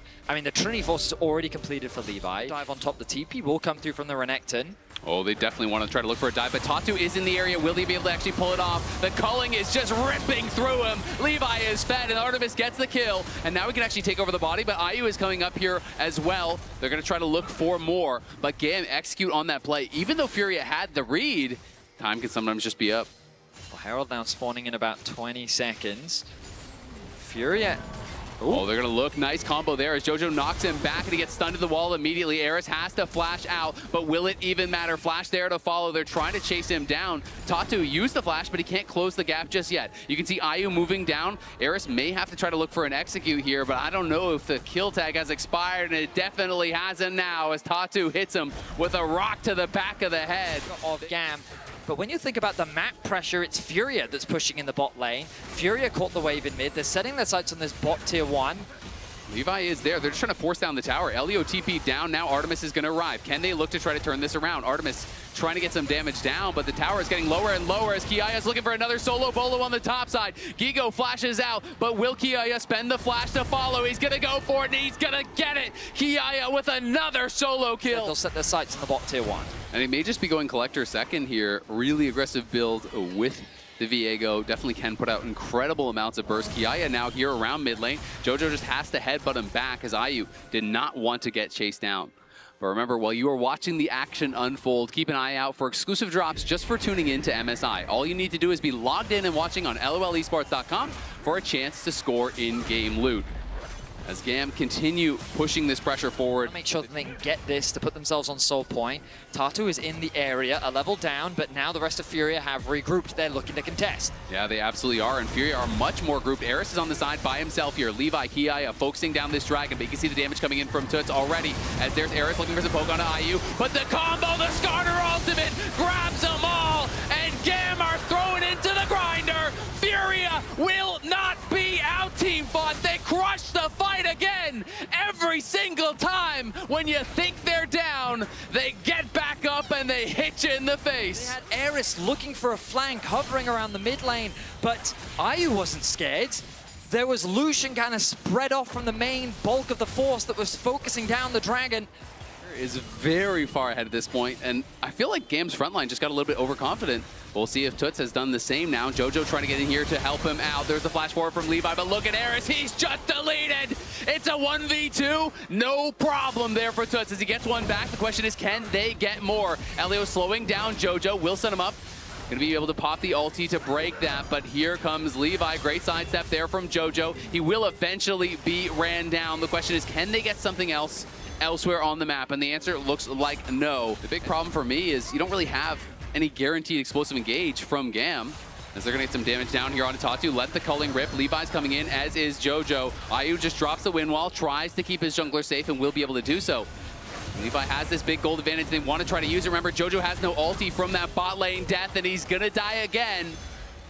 Trinity Force is already completed for Levi. Dive on top, the TP will come through from the Renekton. Oh, they definitely want to try to look for a dive, but Tatu is in the area. Will he be able to actually pull it off? The culling is just ripping through him. Levi is fed, and Artemis gets the kill. And now we can actually take over the body, but IU is coming up here as well. They're going to try to look for more, but GAM execute on that play. Even though Furia had the read, time can sometimes just be up. Well, Herald now spawning in about 20 seconds. Furia... Oh, they're going to look. Nice combo there as Jojo knocks him back and he gets stunned to the wall immediately. Eris has to flash out, but will it even matter? Flash there to follow. They're trying to chase him down. Tatu used the flash, but he can't close the gap just yet. You can see IU moving down. Eris may have to try to look for an execute here, but I don't know if the kill tag has expired, and it definitely hasn't now as Tatu hits him with a rock to the back of the head of GAM. But when you think about the map pressure, it's Furia that's pushing in the bot lane. Furia caught the wave in mid. They're setting their sights on this bot tier 1. Levi is there. They're just trying to force down the tower. Elio TP down. Now Artemis is going to arrive. Can they look to try to turn this around? Artemis trying to get some damage down, but the tower is getting lower and lower as Kiaya is looking for another solo bolo on the top side. Gigo flashes out, but will Kiaya spend the flash to follow? He's going to go for it, and he's going to get it. Kiaya with another solo kill. They'll set their sights on the bot tier 1. And he may just be going Collector second here. Really aggressive build with the Viego. Definitely can put out incredible amounts of burst. Kiaya now here around mid lane. Jojo just has to headbutt him back as IU did not want to get chased down. But remember, while you are watching the action unfold, keep an eye out for exclusive drops just for tuning in to MSI. All you need to do is be logged in and watching on LOLesports.com for a chance to score in-game loot. As GAM continue pushing this pressure forward. Make sure that they can get this to put themselves on soul point. Tatu is in the area, a level down, but now the rest of Furia have regrouped. They're looking to contest. Yeah, they absolutely are, and Furia are much more grouped. Eris is on the side by himself here. Levi, Kiaya focusing down this dragon, but you can see the damage coming in from Toots already as there's Eris looking for some poke onto IU. But the combo, the Skarner ultimate, grabs them all, and GAM are thrown into the grinder. Furia will not be out team fought. They crush the fight again. Every single time when you think they're down, they get back up and they hit you in the face. They had Eris looking for a flank, hovering around the mid lane, but IU wasn't scared. There was Lucian kind of spread off from the main bulk of the force that was focusing down the dragon. Is very far ahead at this point, and I feel like GAM's frontline just got a little bit overconfident. We'll see if Toots has done the same now. Jojo trying to get in here to help him out. There's the flash forward from Levi, but look at Eris. He's just deleted. It's a 1v2. No problem there for Toots as he gets one back. The question is, can they get more? Elio slowing down Jojo. Will set him up. Gonna be able to pop the ulti to break that, but here comes Levi. Great sidestep there from Jojo. He will eventually be ran down. The question is, can they get something else elsewhere on the map? And the answer looks like no. The big problem for me is you don't really have any guaranteed explosive engage from GAM, as they're gonna get some damage down here on Tatu. Let the culling rip. Levi's coming in, as is Jojo. IU just drops the wind wall, tries to keep his jungler safe, and will be able to do so. Levi has this big gold advantage. They want to try to use it. Remember, Jojo has no ulti from that bot lane death, and he's gonna die again.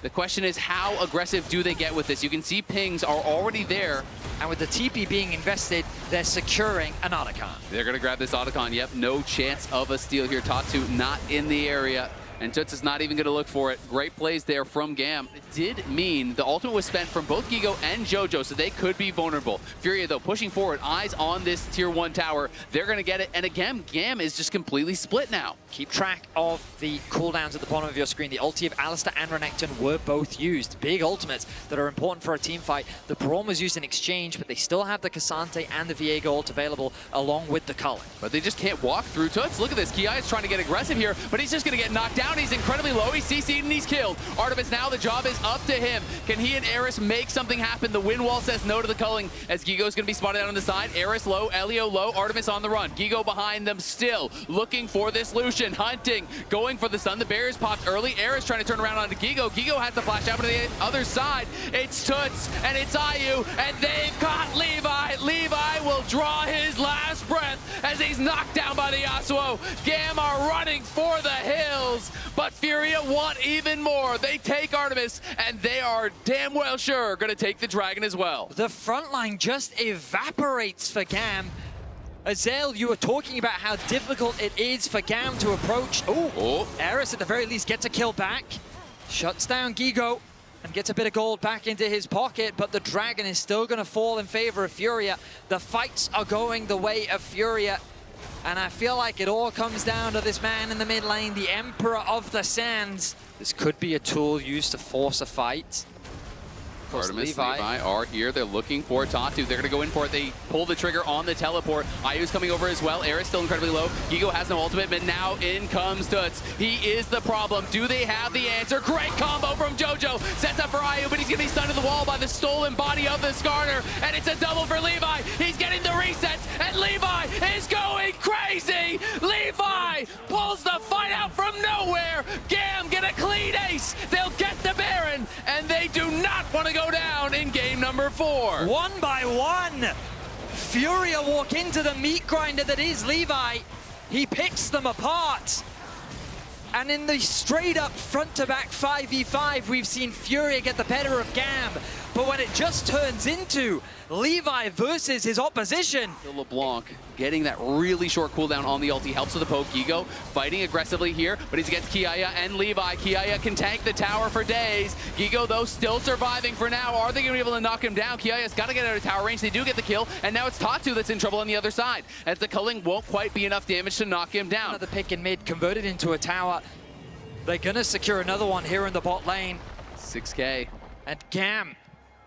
The question is, how aggressive do they get with this? You can see pings are already there. And with the TP being invested, they're securing an Otacon. They're gonna grab this Otacon. Yep, no chance of a steal here. Tatu not in the area, and Toots is not even gonna look for it. Great plays there from GAM. It did mean the ultimate was spent from both Gigo and Jojo, so they could be vulnerable. Furia, though, pushing forward, eyes on this tier 1 tower. They're gonna get it, and again, GAM is just completely split now. Keep track of the cooldowns at the bottom of your screen. The ulti of Alistar and Renekton were both used. Big ultimates that are important for a team fight. The Braum was used in exchange, but they still have the Cassante and the Viego ult available along with the culling. But they just can't walk through Toots. Look at this. Kiai is trying to get aggressive here, but he's just gonna get knocked down. He's incredibly low. He's CC'd and he's killed. Artemis now, the job is up to him. Can he and Eris make something happen? The wind wall says no to the culling as Gigo's gonna be spotted out on the side. Eris low, Elio low, Artemis on the run. Gigo behind them still, looking for this Lucian, hunting, going for the stun. The barriers popped early. Eris trying to turn around onto Gigo. Gigo has to flash out to the other side. It's Toots and it's IU, and they've got Levi. Levi will draw his last breath as he's knocked down by the Yasuo. GAM are running for the hills, but Furia want even more. They take Artemis, and they are damn well sure gonna take the dragon as well. The front line just evaporates for GAM. Azel, you were talking about how difficult it is for GAM to approach. Oh, Eris at the very least gets a kill back. Shuts down Gigo and gets a bit of gold back into his pocket, but the dragon is still gonna fall in favor of Furia. The fights are going the way of Furia. And I feel like it all comes down to this man in the mid lane, the Emperor of the Sands. This could be a tool used to force a fight. Artemis, Levi are here. They're looking for Tatu. They're going to go in for it. They pull the trigger on the teleport. IU's coming over as well. Eris still incredibly low. Gigo has no ultimate, but now in comes Toots. He is the problem. Do they have the answer? Great combo from Jojo. Sets up for IU, but he's going to be stunned to the wall by the stolen body of the Skarner. And it's a double for Levi. He's getting the resets, and Levi is going crazy. Levi pulls the fight out from nowhere. GAM get a clean ace. They'll get the Baron, and they do not want to go down in game number 4. One by one, Furia walk into the meat grinder that is Levi. He picks them apart. And in the straight-up front-to-back 5v5, we've seen Furia get the better of GAM. But when it just turns into Levi versus his opposition. LeBlanc getting that really short cooldown on the ulti helps with the poke. Gigo fighting aggressively here, but he's against Kiaya and Levi. Kiaya can tank the tower for days. Gigo, though, still surviving for now. Are they going to be able to knock him down? Kiaya's got to get out of tower range. They do get the kill, and now it's Tatu that's in trouble on the other side, as the culling won't quite be enough damage to knock him down. Another pick in mid, converted into a tower. They're going to secure another one here in the bot lane. 6K. And GAM,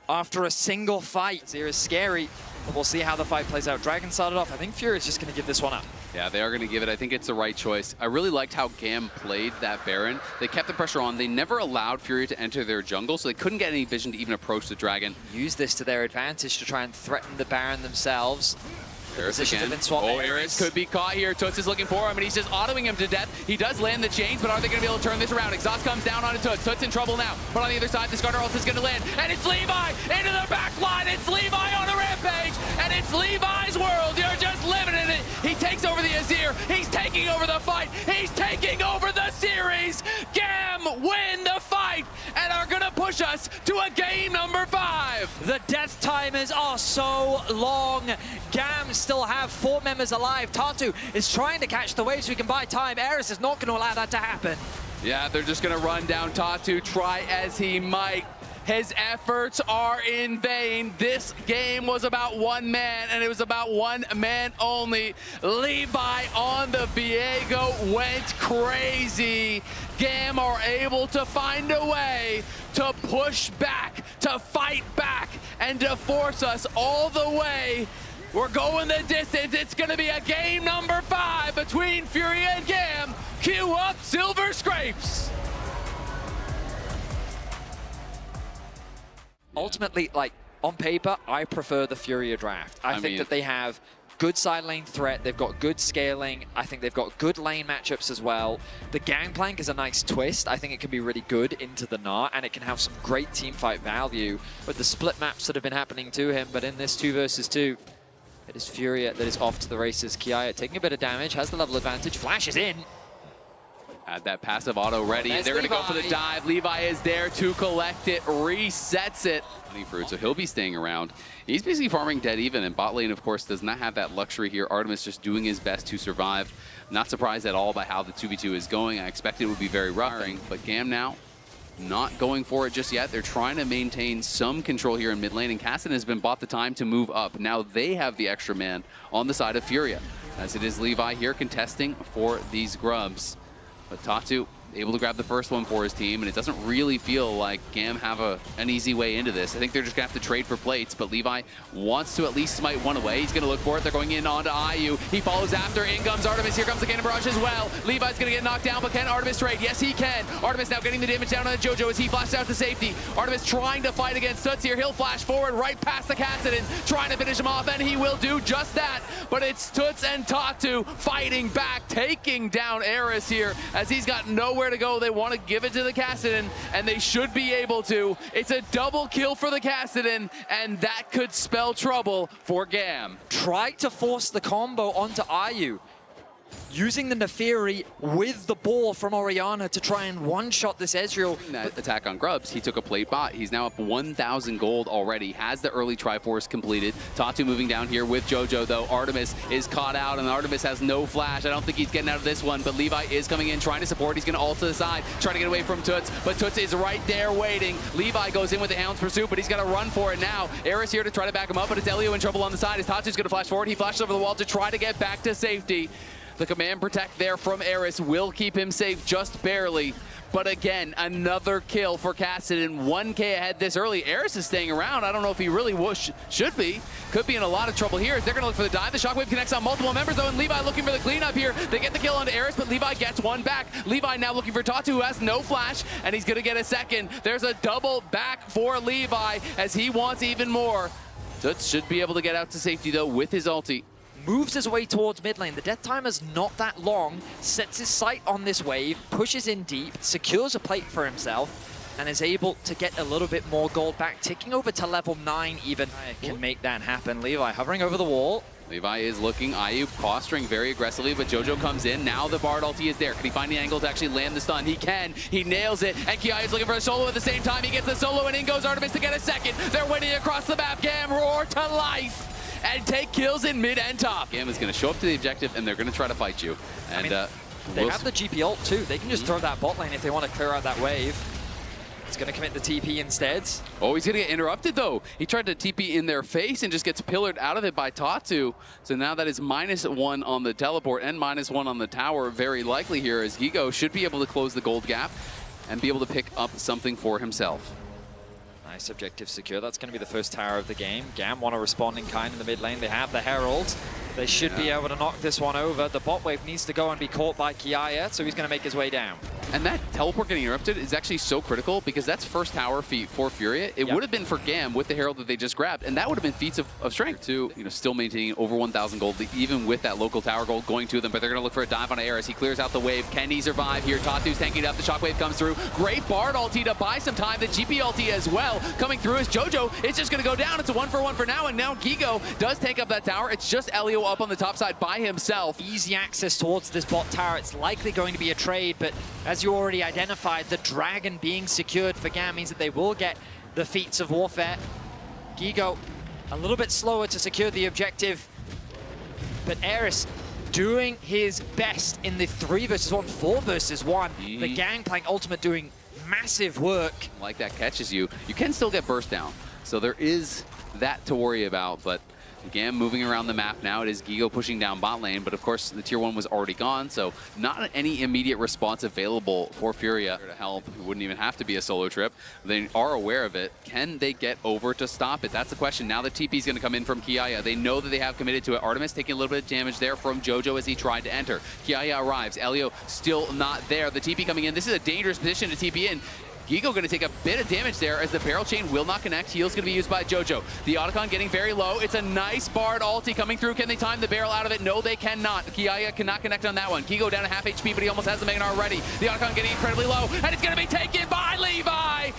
after a single fight, here is scary. But we'll see how the fight plays out. Dragon started off. I think Furia is just going to give this one up. Yeah, they are going to give it. I think it's the right choice. I really liked how GAM played that Baron. They kept the pressure on. They never allowed Furia to enter their jungle, so they couldn't get any vision to even approach the Dragon. Use this to their advantage to try and threaten the Baron themselves. There's again. Oh, Eris could be caught here. Toots is looking for him, and he's just autoing him to death. He does land the chains, but are they going to be able to turn this around? Exhaust comes down onto Toots. Toots in trouble now. But on the other side, the Discarder ult is going to land. And it's Levi into the back line. It's Levi on a rampage. And it's Levi's world. You're just living in it. He takes over the Azir. He's taking over the fight. He's taking over the series. GAM win the fight and are going to push us to a game number 5. The death timers are so long. GAM still have 4 members alive. Tatu is trying to catch the wave so he can buy time. Eris is not going to allow that to happen. Yeah, they're just going to run down Tatu, try as he might. His efforts are in vain. This game was about one man, and it was about one man only. Levi on the Viego went crazy. GAM are able to find a way to push back, to fight back, and to force us all the way. We're going the distance. It's going to be a game number 5 between Furia and GAM. Cue up Silver Scrapes. Ultimately, like, on paper, I prefer the Furia draft. I think that they have good side lane threat. They've got good scaling. I think they've got good lane matchups as well. The Gangplank is a nice twist. I think it can be really good into the Gnar, and it can have some great teamfight value with the split maps that have been happening to him. But in this 2 versus 2, it is Furia that is off to the races. Kiaya taking a bit of damage, has the level advantage, flashes in. Had that passive auto ready. They're going to go for the dive. Levi is there to collect it, resets it. Honey fruit, so he'll be staying around. He's basically farming dead even, and bot lane, of course, does not have that luxury here. Artemis just doing his best to survive. Not surprised at all by how the 2v2 is going. I expected it would be very rough, but GAM now not going for it just yet. They're trying to maintain some control here in mid lane, and Kassadin has been bought the time to move up. Now they have the extra man on the side of Furia, as it is Levi here contesting for these grubs. But Tatu able to grab the first one for his team, and it doesn't really feel like GAM have an easy way into this. I think they're just going to have to trade for plates, but Levi wants to at least smite one away. He's going to look for it. They're going in onto IU. He follows after. In comes Artemis. Here comes the Cannon Barrage as well. Levi's going to get knocked down, but can Artemis trade? Yes, he can. Artemis now getting the damage down on JoJo as he flashes out to safety. Artemis trying to fight against Toots here. He'll flash forward right past the Kassadin, trying to finish him off, and he will do just that. But it's Toots and Tatu fighting back, taking down Eris here as he's got nowhere to go. They want to give it to the Kassadin, and they should be able to. It's a double kill for the Kassadin, and that could spell trouble for GAM. Tried to force the combo onto IU, using the Neferi with the ball from Orianna to try and one-shot this Ezreal. That attack on Grubs, he took a plate bot. He's now up 1,000 gold already, has the early Triforce completed. Tatu moving down here with JoJo, though. Artemis is caught out, and Artemis has no flash. I don't think he's getting out of this one, but Levi is coming in, trying to support. He's going to ult to the side, trying to get away from Toots, but Toots is right there waiting. Levi goes in with the Hound's Pursuit, but he's got to run for it now. Eris here to try to back him up, but it's Elio in trouble on the side as Tatu's going to flash forward. He flashes over the wall to try to get back to safety. The command protect there from Eris will keep him safe just barely. But again, another kill for Kassadin. 1K ahead this early. Eris is staying around. I don't know if he really should be. Could be in a lot of trouble here. They're going to look for the dive. The Shockwave connects on multiple members, though, and Levi looking for the cleanup here. They get the kill onto Eris, but Levi gets one back. Levi now looking for Tatu, who has no flash, and he's going to get a second. There's a double back for Levi as he wants even more. Toots should be able to get out to safety, though, with his ulti. Moves his way towards mid lane. The death timer's not that long. Sets his sight on this wave, pushes in deep, secures a plate for himself, and is able to get a little bit more gold back. Ticking over to level 9 even can make that happen. Levi hovering over the wall. Levi is looking, IU posturing very aggressively, but Jojo comes in. Now the Bard ulti is there. Can he find the angle to actually land the stun? He can. He nails it. And Kiai is looking for a solo at the same time. He gets the solo, and in goes Artemis to get a second. They're winning across the map. GAM roar to life and take kills in mid and top. GAM is going to show up to the objective, and they're going to try to fight you. And they have the GP ult too. They can just throw that bot lane if they want to clear out that wave. He's going to commit the TP instead. Oh, he's going to get interrupted, though. He tried to TP in their face and just gets pillared out of it by Tatu. So now that is -1 on the teleport and -1 on the tower, very likely here, as Gigo should be able to close the gold gap and be able to pick up something for himself. Nice objective secure. That's going to be the first tower of the game. GAM want to respond in kind in the mid lane. They have the Herald. They should be able to knock this one over. The bot wave needs to go and be caught by Kiaya, so he's going to make his way down. And that teleport getting interrupted is actually so critical because that's first tower feat for Furia. It would have been for GAM with the Herald that they just grabbed, and that would have been feats of strength too. You know, still maintaining over 1,000 gold, even with that local tower gold going to them, but they're going to look for a dive on Air as he clears out the wave. Can he survive here? Tatu's tanking it up. The shockwave comes through. Great Bard ulti to buy some time. The GP ulti as well coming through as Jojo. It's just going to go down. It's a 1-for-1 for now, and now Gigo does take up that tower. It's just Elio up on the top side by himself. Easy access towards this bot tower. It's likely going to be a trade, but as you already identified, the Dragon being secured for GAM means that they will get the feats of warfare. Gigo a little bit slower to secure the objective, but Eris doing his best in the 3 versus 1, 4 versus 1. The gang playing ultimate doing massive work. Like that catches you. You can still get burst down, so there is that to worry about, but GAM moving around the map now. It is Gigo pushing down bot lane, but of course the tier 1 was already gone, so not any immediate response available for Furia to help. It wouldn't even have to be a solo trip. They are aware of it. Can they get over to stop it? That's the question. Now the TP is going to come in from Kiaya. They know that they have committed to it. Artemis taking a little bit of damage there from Jojo as he tried to enter. Kiaya arrives. Elio still not there. The TP coming in. This is a dangerous position to TP in. Gigo going to take a bit of damage there as the barrel chain will not connect. Heal's going to be used by Jojo. The Otacon getting very low. It's a nice Bard ulti coming through. Can they time the barrel out of it? No, they cannot. Kiaya cannot connect on that one. Gigo down to half HP, but he almost has the Magnar already. The Otacon getting incredibly low, and it's going to be taken by Levi.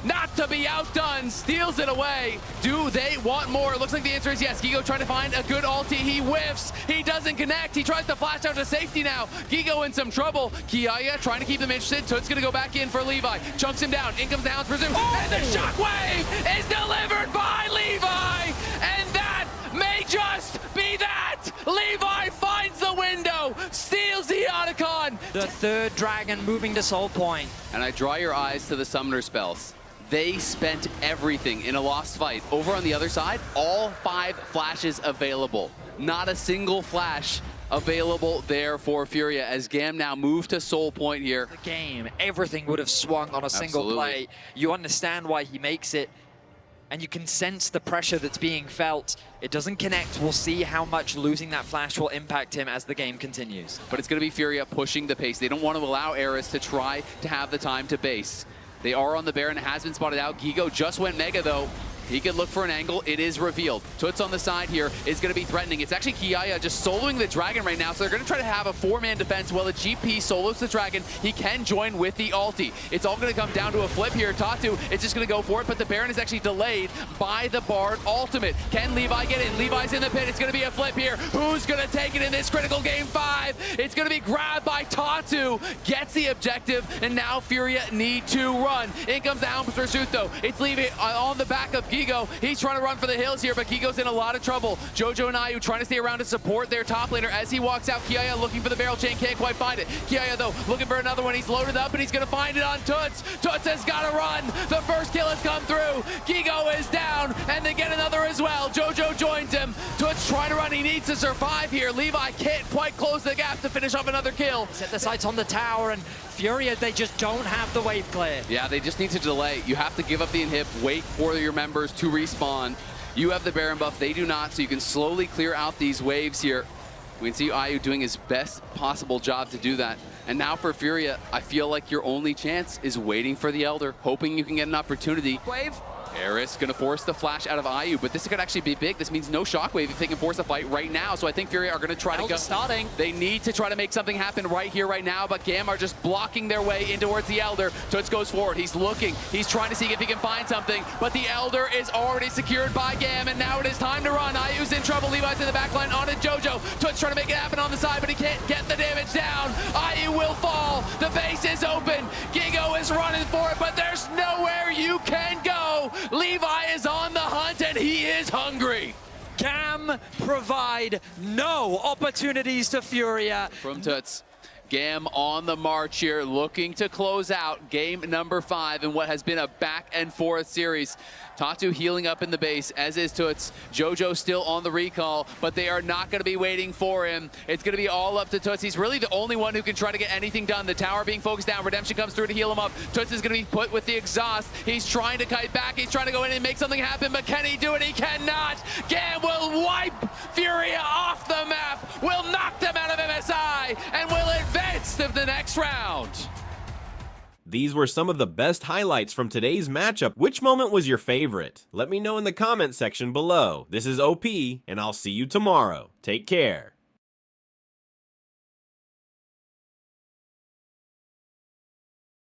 Not to be outdone, steals it away. Do they want more? It looks like the answer is yes. Gigo trying to find a good ulti. He whiffs. He doesn't connect. He tries to flash out to safety now. Gigo in some trouble. Kiaya trying to keep them interested. Toot's going to go back in for Levi. Chunks him down. In comes the Hounds Presume. And the shockwave is delivered by Levi. And that may just be that. Levi finds the window. Steals the Otacon. The 3rd Dragon moving to Soul Point. And I draw your eyes to the Summoner spells. They spent everything in a lost fight. Over on the other side, all 5 flashes available. Not a single flash available there for Furia as GAM now move to Soul Point here. The game, everything would have swung on a single play. You understand why he makes it, and you can sense the pressure that's being felt. It doesn't connect. We'll see how much losing that flash will impact him as the game continues. But it's going to be Furia pushing the pace. They don't want to allow Eris to try to have the time to base. They are on the Baron. It has been spotted out. Gigo just went Mega, though. He could look for an angle. It is revealed. Toots on the side here is going to be threatening. It's actually Kiaya just soloing the Dragon right now, so they're going to try to have a 4-man defense while the GP solos the Dragon. He can join with the ulti. It's all going to come down to a flip here. Tatu is just going to go for it, but the Baron is actually delayed by the Bard ultimate. Can Levi get in? Levi's in the pit. It's going to be a flip here. Who's going to take it in this critical game 5? It's going to be grabbed by Tatu. Gets the objective, and now Furia need to run. In comes the Hound Pursuit, though. It's Levi on the back of Gigo. He's trying to run for the hills here, but Gigo's in a lot of trouble. Jojo and IU trying to stay around to support their top laner as he walks out. Kiaya looking for the barrel chain, can't quite find it. Kiaya, though, looking for another one. He's loaded up, and he's going to find it on Toots. Toots has got to run. The first kill has come through. Gigo is down, and they get another as well. Jojo joins him. Toots trying to run. He needs to survive here. Levi can't quite close the gap to finish off another kill. Set the sights on the tower, and Furia, they just don't have the wave clear. Yeah, they just need to delay. You have to give up the inhib, wait for your members to respawn. You have the Baron buff, they do not, so you can slowly clear out these waves here. We can see IU doing his best possible job to do that. And now for Furia, I feel like your only chance is waiting for the Elder, hoping you can get an opportunity. Wave, Eris gonna force the flash out of IU, but this could actually be big. This means no shockwave if they can force a fight right now. So I think Furia are gonna try to go. Starting. They need to try to make something happen right here, right now, but GAM are just blocking their way in towards the Elder. Toots goes forward. He's looking. He's trying to see if he can find something, but the Elder is already secured by GAM, and now it is time to run. IU's in trouble. Levi's in the backline onto Jojo. Toots trying to make it happen on the side, but he can't get the damage down. IU will fall. The base is open. Gigo is running for it, but there's nowhere you can go. Levi is on the hunt, and he is hungry. GAM provide no opportunities to Furia. From Toots. GAM on the march here, looking to close out game number 5 in what has been a back and forth series. Tatu healing up in the base, as is Toots. Jojo still on the recall, but they are not going to be waiting for him. It's going to be all up to Toots. He's really the only one who can try to get anything done. The tower being focused down. Redemption comes through to heal him up. Toots is going to be put with the exhaust. He's trying to kite back. He's trying to go in and make something happen, but can he do it? He cannot. GAM will wipe Furia off the map, will knock them out of MSI, and will advance to the next round. These were some of the best highlights from today's matchup. Which moment was your favorite? Let me know in the comment section below. This is OP, and I'll see you tomorrow. Take care.